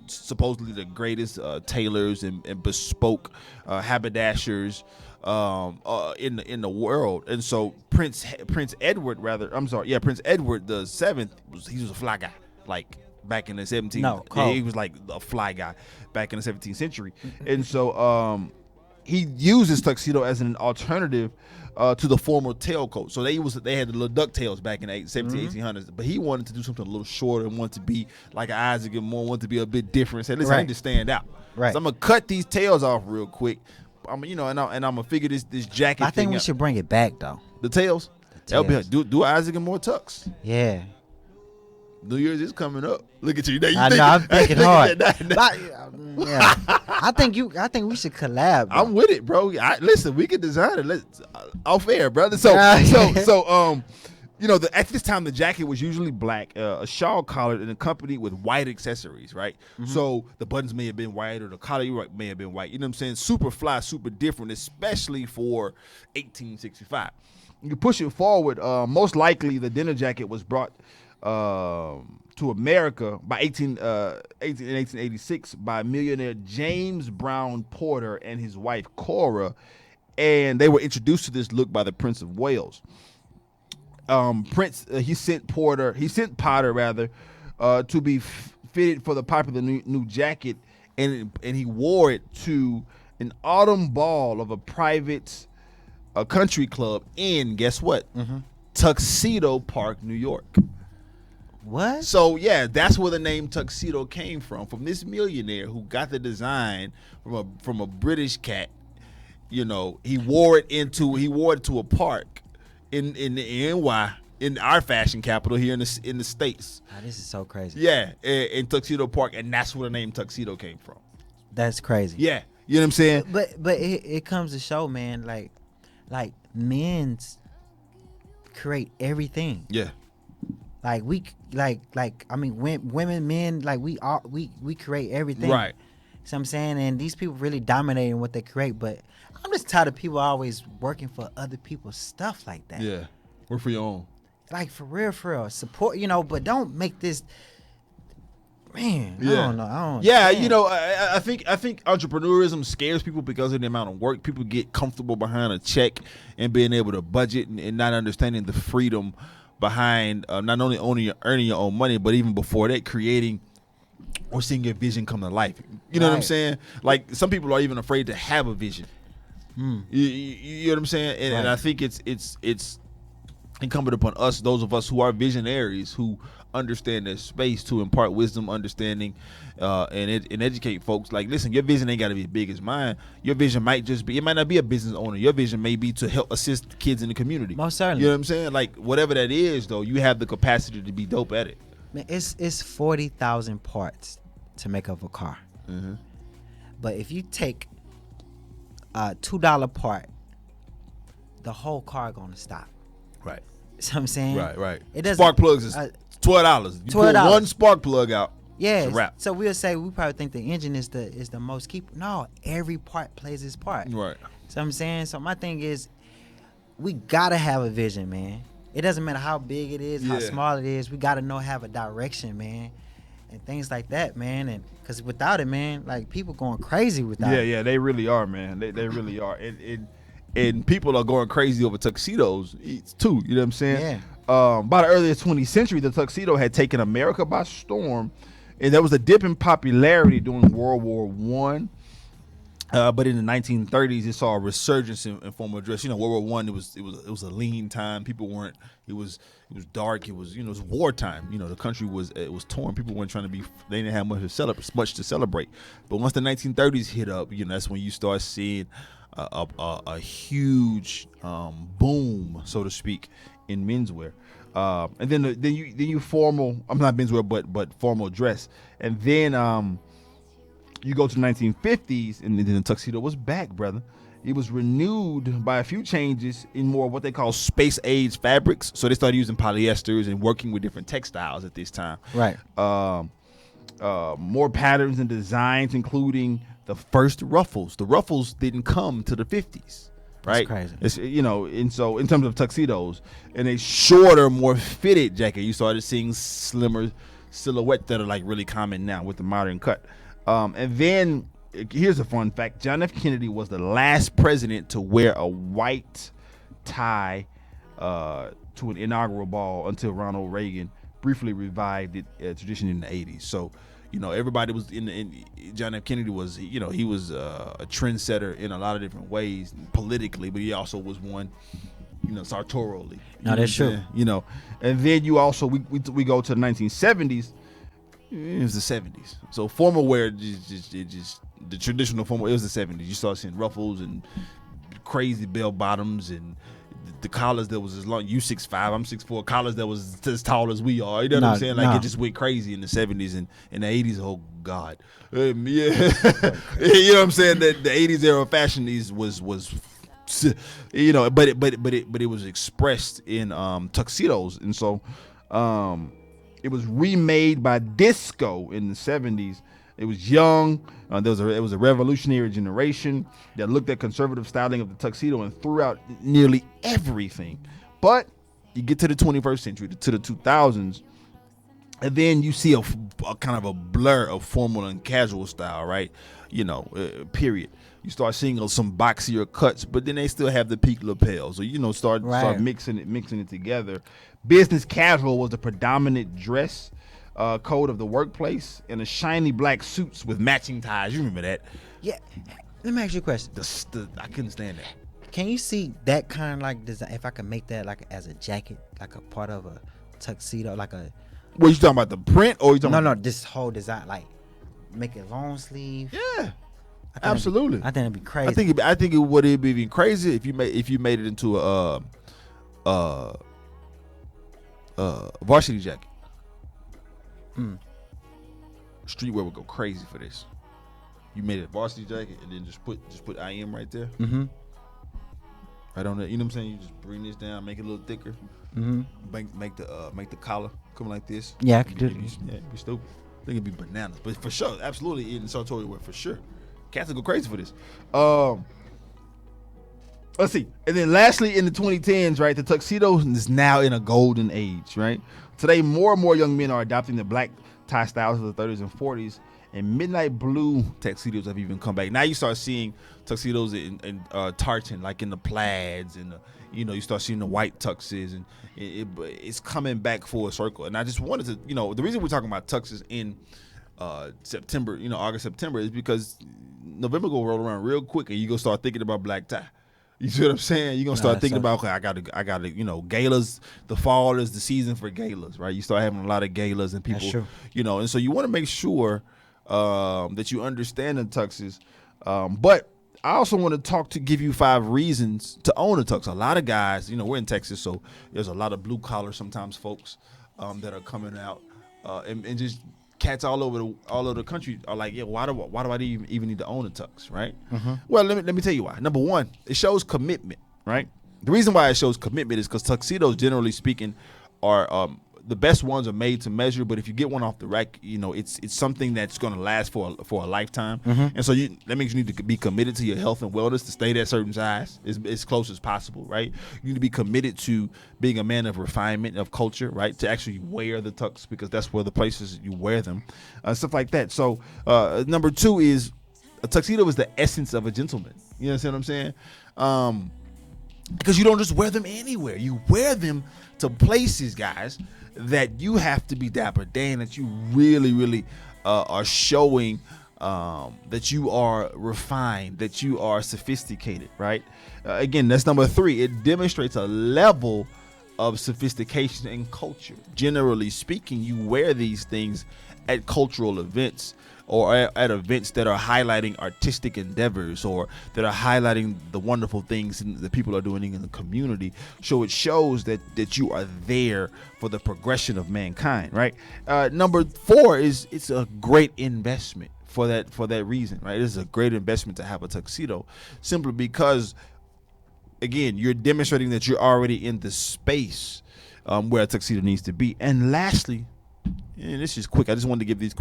S2: supposedly the greatest tailors and bespoke haberdashers in the world. And so Prince Edward the Seventh he was a fly guy, like back in the 17th.
S3: No,
S2: he was like a fly guy back in the 17th century. And so he used his tuxedo as an alternative to the formal tailcoat. So they had the little ducktails back in the 1800s, but he wanted to do something a little shorter and wanted to be like Isaac and more, wanted to be a bit different. Said, listen, I
S3: Right.
S2: need to stand out.
S3: Right.
S2: So I'm gonna cut these tails off real quick. And I'm gonna figure this jacket.
S3: I think
S2: thing
S3: we
S2: out.
S3: should bring it back though.
S2: The tails. That'll be-
S3: tails.
S2: do Isaac and more tux.
S3: Yeah.
S2: New Year's is coming up. Look at you. Now you
S3: I know. I'm thinking
S2: look
S3: hard.
S2: at that.
S3: Yeah. I think we should collab. Bro.
S2: I'm with it, bro. Listen, we can design it. Let's off air, brother. So at this time the jacket was usually black, a shawl collared and accompanied with white accessories, right? So the buttons may have been white or the collar may have been white. You know what I'm saying? Super fly, super different, especially for 1865. You push it forward. Most likely the dinner jacket was brought to America by 1886 by millionaire James Brown Porter and his wife Cora, and they were introduced to this look by the Prince of Wales. Prince he sent Potter to be fitted for the popular new jacket, and he wore it to an autumn ball of a private country club in, guess what? Tuxedo Park, New York.
S3: What?
S2: So yeah, that's where the name tuxedo came from this millionaire who got the design from a British cat. He wore it to a park in the NY, in our fashion capital here in the States.
S3: Oh, this is so crazy.
S2: Yeah, in Tuxedo Park, and that's where the name tuxedo came from.
S3: That's crazy.
S2: Yeah, you know what I'm saying?
S3: But it comes to show, man, like men's create everything.
S2: Yeah.
S3: Like women, men, like we create everything.
S2: Right.
S3: So I'm saying, and these people really dominating what they create, but I'm just tired of people always working for other people's stuff like that.
S2: Yeah. Work for your own.
S3: Like for real, support. But don't make this. Man, I
S2: Yeah.
S3: don't know. I don't.
S2: Yeah,
S3: understand.
S2: I think entrepreneurism scares people because of the amount of work. People get comfortable behind a check and being able to budget and not understanding the freedom behind not only earning your own money, but even before that, creating or seeing your vision come to life. You know what I'm
S3: Right.
S2: saying? Like some people are even afraid to have a vision. You know what I'm saying? And
S3: Right.
S2: I think it's incumbent upon us, those of us who are visionaries, who understand their space, to impart wisdom, understanding, and educate folks. Like, listen, your vision ain't got to be as big as mine. Your vision might just be, it might not be a business owner. Your vision may be to help assist kids in the community.
S3: Most certainly.
S2: You know what I'm saying? Like, whatever that is, though, you have the capacity to be dope at it.
S3: Man, it's 40,000 parts to make up a car.
S2: Mm-hmm.
S3: But if you take a $2 part, the whole car gonna stop.
S2: Right.
S3: See what I'm saying?
S2: Right.
S3: It doesn't.
S2: Spark plugs is $12. You pull
S3: $12.
S2: one spark plug out.
S3: Yeah.
S2: It's a wrap.
S3: So we'll say we probably think the engine is the most key. No, every part plays its part.
S2: Right.
S3: So I'm saying. So my thing is, we gotta have a vision, man. It doesn't matter how big it is, how
S2: Yeah.
S3: small it is. We gotta have a direction, man, and things like that, man. And because without it, man, like people going crazy without it.
S2: Yeah, they really are, man. They really are. And people are going crazy over tuxedos too. You know what I'm saying?
S3: Yeah.
S2: By the early 20th century, the tuxedo had taken America by storm, and there was a dip in popularity during World War One. But in the 1930s, it saw a resurgence in formal dress. World War One, it was a lean time. People weren't. It was dark. It was wartime. The country was torn. People weren't trying to be. They didn't have much to celebrate. But once the 1930s hit up, that's when you start seeing a huge boom, so to speak, in menswear. And then you formal. I'm not menswear, but formal dress. And then you go to the 1950s, and then the tuxedo was back, brother. It was renewed by a few changes in more what they call space-age fabrics. So they started using polyesters and working with different textiles at this time.
S3: Right.
S2: More patterns and designs, including the first ruffles. The ruffles didn't come to the 50s, right?
S3: crazy.
S2: It's, and so in terms of tuxedos, and a shorter, more fitted jacket, you started seeing slimmer silhouettes that are like really common now with the modern cut. And then here's a fun fact: John F. Kennedy was the last president to wear a white tie to an inaugural ball until Ronald Reagan briefly revived it tradition in the 80s. So, everybody was in John F. Kennedy was, he was a trendsetter in a lot of different ways politically, but he also was one, sartorially.
S3: No, that's true.
S2: And then you also, we go to the 1970s. It was the 70s. So formal wear, just the traditional formal, it was the 70s. You started seeing ruffles and crazy bell bottoms and the collars that was as long. You 6'5", I'm 6'4", collars that was as tall as we are. You know what I'm saying? Like it just went crazy in the 70s and in the 80s. Oh God, yeah. You know what I'm saying? That the 80s era fashion was but it was expressed in tuxedos, and so it was remade by disco in the 70s. It was young. It was a revolutionary generation that looked at conservative styling of the tuxedo and threw out nearly everything. But you get to the 21st century, to the 2000s, and then you see a kind of a blur of formal and casual style, right? Period. You start seeing some boxier cuts, but then they still have the peak lapels. So start mixing it together. Business casual was the predominant dress code of the workplace, and the shiny black suits with matching ties. You remember that?
S3: Yeah. Let me ask you a question.
S2: I couldn't stand that.
S3: Can you see that kind of like design? If I could make that like as a jacket, like a part of a tuxedo, like a.
S2: What you talking about? The print, or you talking?
S3: No, this whole design, like make it long sleeve.
S2: Yeah, absolutely.
S3: I think it'd be crazy.
S2: I think it would be even crazy if you made it into a varsity jacket. Streetwear would go crazy for this. You made it a varsity jacket and then just put IM right there.
S3: Mm-hmm.
S2: Right on there. You know what I'm saying? You just bring this down, make it a little thicker.
S3: Mm-hmm.
S2: Make the collar come like this.
S3: Yeah, I could do that.
S2: It'd be stupid. I think it'd be bananas. But for sure, absolutely in sartorial wear for sure. Cats will go crazy for this. let's see. And then lastly, in the 2010s, right, the tuxedo is now in a golden age, right? Today, more and more young men are adopting the black tie styles of the 30s and 40s, and midnight blue tuxedos have even come back. Now you start seeing tuxedos in tartan, like in the plaids, and you start seeing the white tuxes, and it's coming back full circle. And I just wanted to, the reason we're talking about tuxes in September, August, September, is because November go roll around real quick, and you gonna start thinking about black tie. You see what I'm saying? You're gonna start thinking about, okay, I gotta, galas. The fall is the season for galas, right? You start having a lot of galas, and people, and so you want to make sure that you understand the tuxes. But I also want to give you 5 reasons to own a tux. A lot of guys, we're in Texas, so there's a lot of blue collar sometimes folks that are coming out, and just cats all over the country are like, yeah, why do I even need to own a tux, right? Mm-hmm. Well, let me tell you why. Number one, it shows commitment, right? The reason why it shows commitment is because tuxedos, generally speaking, are the best ones are made to measure. But if you get one off the rack, it's something that's going to last for a lifetime. Mm-hmm. And so that means you need to be committed to your health and wellness to stay that certain size as close as possible, right? You need to be committed to being a man of refinement, of culture, right? To actually wear the tux, because that's where the places you wear them, stuff like that. So number 2 is a tuxedo is the essence of a gentleman. You understand what I'm saying? Because you don't just wear them anywhere. You wear them to places, guys, that you have to be dapper Dan, that you really, really are showing that you are refined, that you are sophisticated, right? Again, that's number 3. It demonstrates a level of sophistication and culture. Generally speaking, you wear these things at cultural events, or at events that are highlighting artistic endeavors, or that are highlighting the wonderful things that people are doing in the community. So it shows that you are there for the progression of mankind, right? Number 4 is it's a great investment for that reason, right? It's a great investment to have a tuxedo, simply because, again, you're demonstrating that you're already in the space where a tuxedo needs to be. And lastly, and this is quick, I just wanted to give these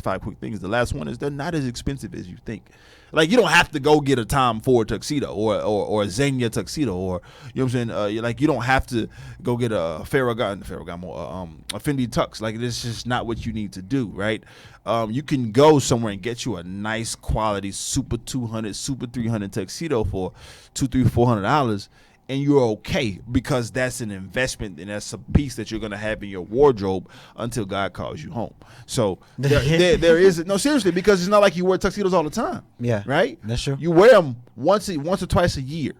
S2: 5 quick things. The last one is they're not as expensive as you think. Like, you don't have to go get a Tom Ford tuxedo or a Zegna tuxedo, or you know what I'm saying. You don't have to go get a Ferragamo, a Fendi tux. Like, this is just not what you need to do, right? You can go somewhere and get you a nice quality Super 200, Super 300 tuxedo for $200, $300, $400. And you're okay, because that's an investment, and that's a piece that you're going to have in your wardrobe until God calls you home. So there is no, seriously, because it's not like you wear tuxedos all the time. Yeah, right. That's true. You wear them once or twice a year.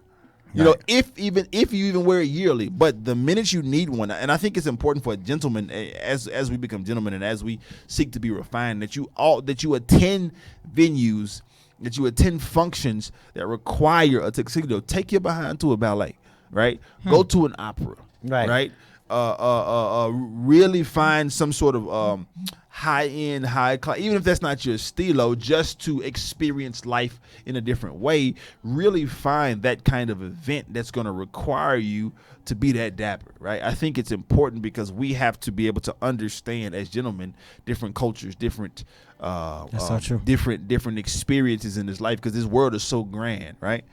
S2: You know, if you even wear it yearly. But the minute you need one, and I think it's important for a gentleman, as we become gentlemen and as we seek to be refined, that you attend venues, that you attend functions that require a tuxedo. Take your behind to a ballet, right? Go to an opera, right? Really find some sort of high-end, high-class, even if that's not your stilo, just to experience life in a different way. Really find that kind of event that's going to require you to be that dapper, right? I think it's important because we have to be able to understand, as gentlemen, different cultures, different that's so true. different experiences in this life, because this world is so grand, right?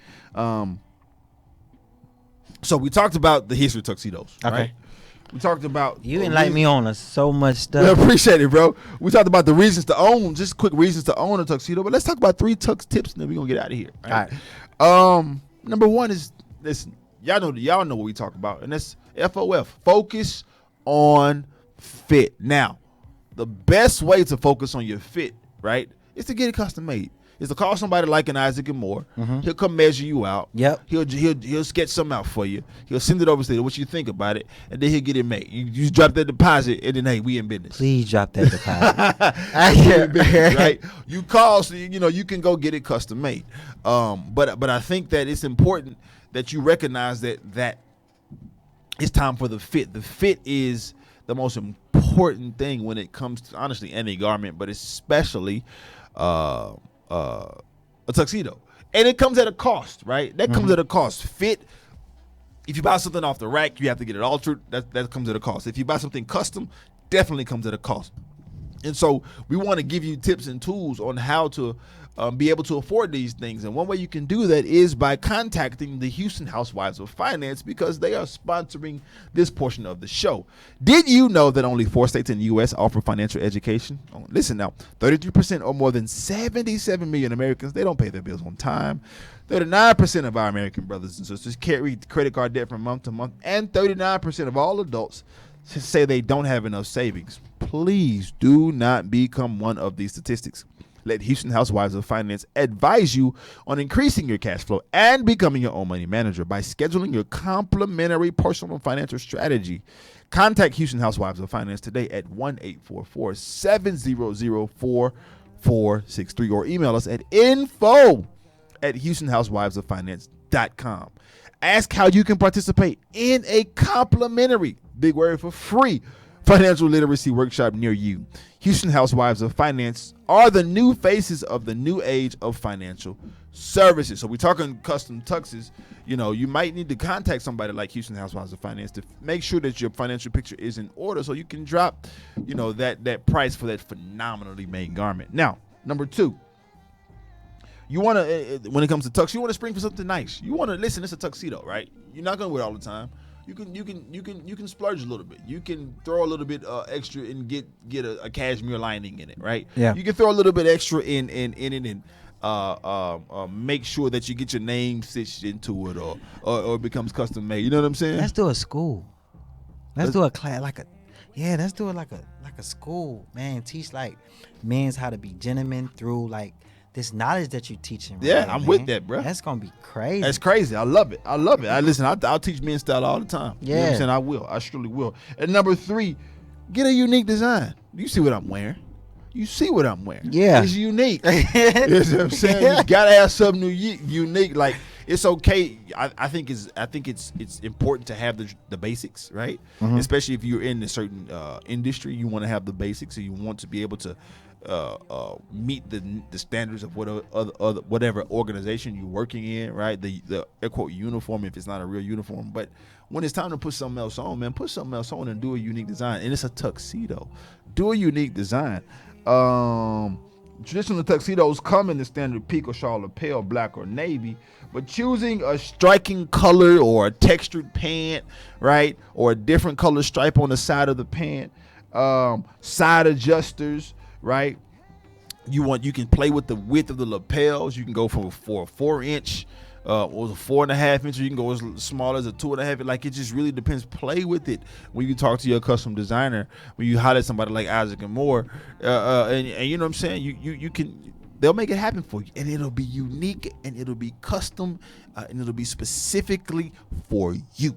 S2: So we talked about the history of tuxedos, right? We talked about
S3: you enlightened me on so much stuff.
S2: I appreciate it, bro. We talked about the reasons to own, just quick reasons to own a tuxedo. But let's talk about 3 tux tips, and then we're gonna get out of here. All right. Number 1 is, listen, y'all know what we talk about, and that's FOF. Focus on fit. Now, the best way to focus on your fit, right, is to get it custom made. Is to call somebody like an Isaac and Moore. Mm-hmm. He'll come measure you out. Yep. He'll sketch something out for you. He'll send it over to you, what you think about it, and then he'll get it made. You just drop that deposit, and then, hey, we in business.
S3: Please drop that deposit.
S2: We in business, right? You call, so you can go get it custom made. But I think that it's important that you recognize that it's time for the fit. The fit is the most important thing when it comes to, honestly, any garment, but especially a tuxedo. And it comes at a cost, right? That comes at a cost. Fit, if you buy something off the rack, you have to get it altered. That comes at a cost. If you buy something custom, definitely comes at a cost. And so we want to give you tips and tools on how to be able to afford these things. And one way you can do that is by contacting the Houston Housewives of Finance, because they are sponsoring this portion of the show. Did you know that only 4 states in the U.S. offer financial education? Oh, listen now, 33% or more than 77 million Americans, they don't pay their bills on time. 39% of our American brothers and sisters carry credit card debt from month to month, and 39% of all adults say they don't have enough savings. Please do not become one of these statistics. Let Houston Housewives of Finance advise you on increasing your cash flow and becoming your own money manager by scheduling your complimentary personal financial strategy. Contact Houston Housewives of Finance today at 1-844-700-4463 or email us at info@HoustonHousewivesOfFinance.com. Ask how you can participate in a complimentary, big word for free, financial literacy workshop near you. Houston Housewives of Finance are the new faces of the new age of financial services. So we're talking custom tuxes. You know, you might need to contact somebody like Houston Housewives of Finance to make sure that your financial picture is in order so you can drop, you know, that price for that phenomenally made garment. Now, number 2, you want to, when it comes to tux, you want to spring for something nice. You want to, listen, it's a tuxedo, right? You're not going to wear it all the time. You can splurge a little bit. You can throw a little bit extra and get a cashmere lining in it, right?
S3: Yeah.
S2: You can throw a little bit extra in it and make sure that you get your name stitched into it or it becomes custom made. You know what I'm saying?
S3: Let's do a school. Let's do a class let's do it like a school, man. Teach like men's how to be gentlemen through like this knowledge that you're teaching. Right,
S2: yeah, I'm
S3: man.
S2: with that, bro.
S3: That's gonna be crazy.
S2: That's crazy. I love it. Listen, I'll teach men style all the time.
S3: Yeah.
S2: You know what I'm saying? I will. I surely will. And number 3, get a unique design. You see what I'm wearing? You see what I'm wearing?
S3: Yeah.
S2: It's unique. You know what I'm saying? You gotta have something unique. Like, it's okay. I think it's important to have the basics, right? Mm-hmm. Especially if you're in a certain industry, you want to have the basics, and you want to be able to meet the standards of whatever organization you're working in, right? The air quote uniform, if it's not a real uniform. But when it's time to put something else on, man, put something else on and do a unique design. And it's a tuxedo. Do a unique design. Traditional tuxedos come in the standard peak or shawl or pale black or navy, but choosing a striking color or a textured pant, right, or a different color stripe on the side of the pant, side adjusters, right? You can play with the width of the lapels. You can go for a 4-inch or a 4.5 inch. You can go as small as a 2.5. Like, it just really depends. Play with it when you talk to your custom designer. When you highlight somebody like Isaac and Moore, and you know what I'm saying. You can. They'll make it happen for you, and it'll be unique, and it'll be custom, and it'll be specifically for you.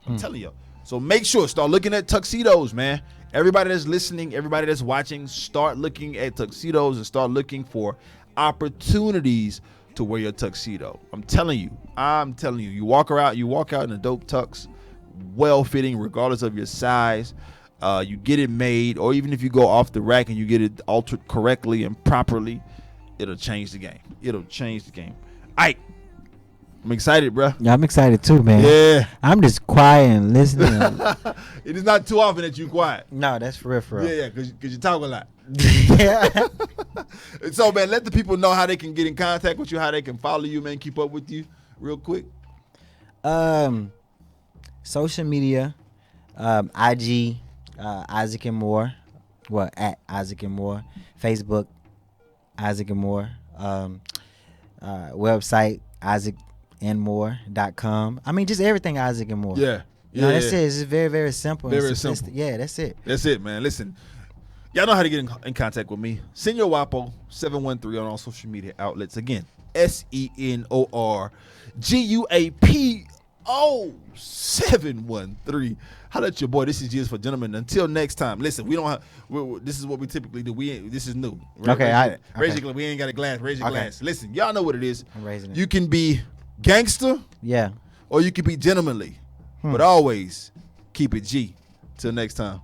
S2: I'm telling you. So make sure, start looking at tuxedos, man. Everybody that's listening, everybody that's watching, start looking at tuxedos and start looking for opportunities to wear your tuxedo. I'm telling you, you walk out in a dope tux, well fitting, regardless of your size. You get it made, or even if you go off the rack and you get it altered correctly and properly, it'll change the game. All right. I'm excited, bro.
S3: Yeah, I'm excited too, man.
S2: Yeah.
S3: I'm just quiet and listening.
S2: It is not too often that you quiet.
S3: No, that's for real.
S2: Yeah, because you talk a lot.
S3: Yeah.
S2: So, man, let the people know how they can get in contact with you, how they can follow you, man, keep up with you real quick.
S3: Social media, IG, Isaac and Moore. Well, at Isaac and Moore. Facebook, Isaac and Moore. Website, isaacandmore.com. I mean, just everything Isaac and Moore.
S2: Yeah.
S3: You know, that's it. It's just very, very simple.
S2: Very simple.
S3: Yeah, that's it.
S2: That's it, man. Listen, y'all know how to get in contact with me. Senor Wapo 713 on all social media outlets. Again, SENORGUAPO 713. Holla at your boy. This is Just for Gentlemen. Until next time. Listen, we don't have. This is what we typically do. This is new.
S3: Okay.
S2: Raise your glass. We ain't got a glass. Raise your glass. Listen, y'all know what it is.
S3: I'm raising it.
S2: You can be gangster.
S3: Yeah.
S2: Or you can be gentlemanly. But always keep it G. Till next time.